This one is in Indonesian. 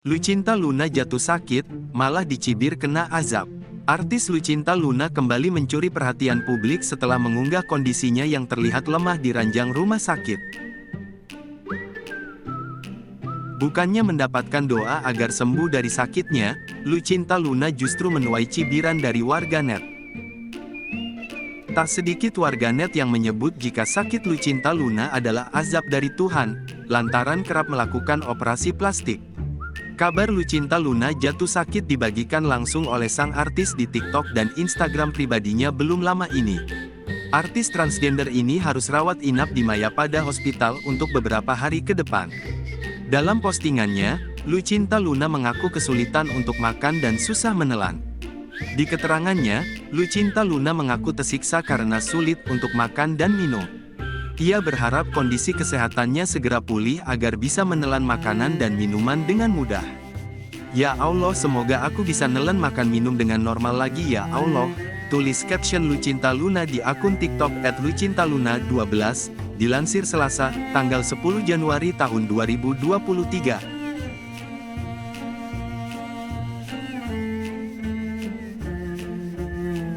Lucinta Luna jatuh sakit, malah dicibir kena azab. Artis Lucinta Luna kembali mencuri perhatian publik setelah mengunggah kondisinya yang terlihat lemah di ranjang rumah sakit. Bukannya mendapatkan doa agar sembuh dari sakitnya, Lucinta Luna justru menuai cibiran dari warganet. Tak sedikit warganet yang menyebut jika sakit Lucinta Luna adalah azab dari Tuhan, lantaran kerap melakukan operasi plastik. Kabar Lucinta Luna jatuh sakit dibagikan langsung oleh sang artis di TikTok dan Instagram pribadinya belum lama ini. Artis transgender ini harus rawat inap di Mayapada Hospital untuk beberapa hari ke depan. Dalam postingannya, Lucinta Luna mengaku kesulitan untuk makan dan susah menelan. Di keterangannya, Lucinta Luna mengaku tersiksa karena sulit untuk makan dan minum. Ia berharap kondisi kesehatannya segera pulih agar bisa menelan makanan dan minuman dengan mudah. "Ya Allah, semoga aku bisa nelen makan minum dengan normal lagi ya Allah," tulis caption Lucinta Luna di akun TikTok @lucintaluna12, dilansir Selasa, tanggal 10 Januari tahun 2023.